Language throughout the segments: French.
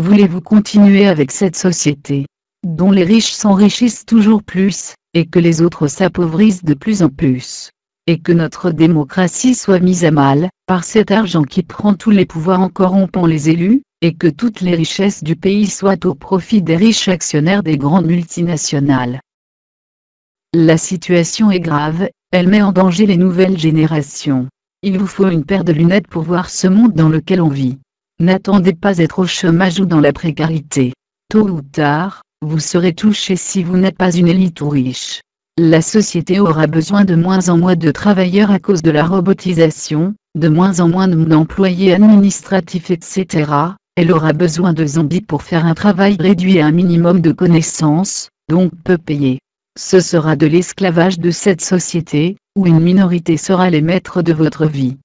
Voulez-vous continuer avec cette société, dont les riches s'enrichissent toujours plus, et que les autres s'appauvrissent de plus en plus, et que notre démocratie soit mise à mal, par cet argent qui prend tous les pouvoirs en corrompant les élus, et que toutes les richesses du pays soient au profit des riches actionnaires des grandes multinationales? La situation est grave, elle met en danger les nouvelles générations. Il vous faut une paire de lunettes pour voir ce monde dans lequel on vit. N'attendez pas d'être au chômage ou dans la précarité. Tôt ou tard, vous serez touché si vous n'êtes pas une élite ou riche. La société aura besoin de moins en moins de travailleurs à cause de la robotisation, de moins en moins d'employés administratifs etc. Elle aura besoin de zombies pour faire un travail réduit à un minimum de connaissances, donc peu payé. Ce sera de l'esclavage de cette société, où une minorité sera les maîtres de votre vie.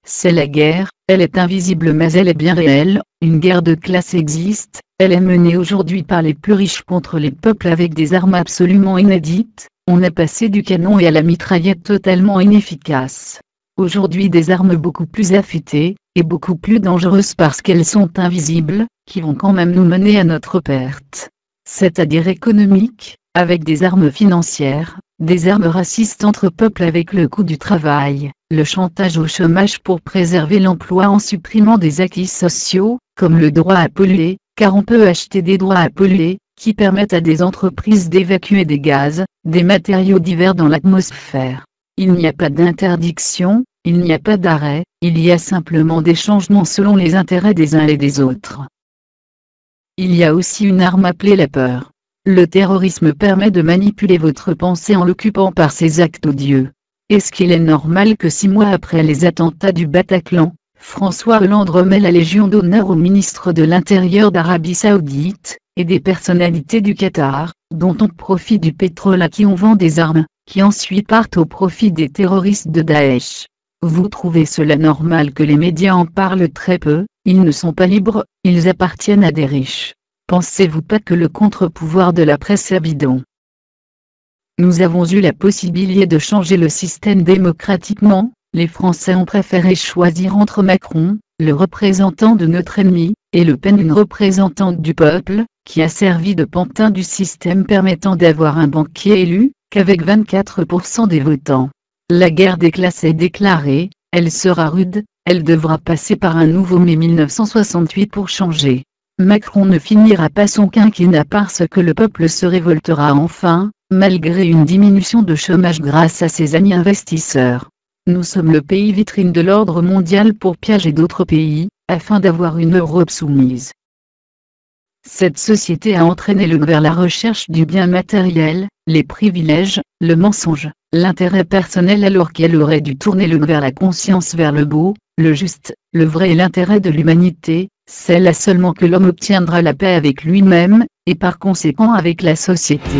C'est la guerre, elle est invisible mais elle est bien réelle, une guerre de classe existe, elle est menée aujourd'hui par les plus riches contre les peuples avec des armes absolument inédites, on est passé du canon et à la mitraillette totalement inefficace. Aujourd'hui des armes beaucoup plus affûtées, et beaucoup plus dangereuses parce qu'elles sont invisibles, qui vont quand même nous mener à notre perte. C'est-à-dire économique, avec des armes financières, des armes racistes entre peuples avec le coût du travail, le chantage au chômage pour préserver l'emploi en supprimant des acquis sociaux, comme le droit à polluer, car on peut acheter des droits à polluer, qui permettent à des entreprises d'évacuer des gaz, des matériaux divers dans l'atmosphère. Il n'y a pas d'interdiction, il n'y a pas d'arrêt, il y a simplement des changements selon les intérêts des uns et des autres. Il y a aussi une arme appelée la peur. Le terrorisme permet de manipuler votre pensée en l'occupant par ses actes odieux. Est-ce qu'il est normal que 6 mois après les attentats du Bataclan, François Hollande remet la Légion d'honneur au ministre de l'Intérieur d'Arabie Saoudite, et des personnalités du Qatar, dont on profite du pétrole à qui on vend des armes, qui ensuite partent au profit des terroristes de Daesh? Vous trouvez cela normal que les médias en parlent très peu? Ils ne sont pas libres, ils appartiennent à des riches. Pensez-vous pas que le contre-pouvoir de la presse est bidon? Nous avons eu la possibilité de changer le système démocratiquement, les Français ont préféré choisir entre Macron, le représentant de notre ennemi, et Le Pen, une représentante du peuple, qui a servi de pantin du système permettant d'avoir un banquier élu, qu'avec 24% des votants. La guerre des classes est déclarée, elle sera rude, elle devra passer par un nouveau mai 1968 pour changer. Macron ne finira pas son quinquennat parce que le peuple se révoltera enfin, malgré une diminution de chômage grâce à ses amis investisseurs. Nous sommes le pays vitrine de l'ordre mondial pour piéger d'autres pays, afin d'avoir une Europe soumise. Cette société a entraîné l'homme vers la recherche du bien matériel, les privilèges, le mensonge, l'intérêt personnel alors qu'elle aurait dû tourner l'homme vers la conscience, vers le beau, le juste, le vrai et l'intérêt de l'humanité. C'est là seulement que l'homme obtiendra la paix avec lui-même, et par conséquent avec la société.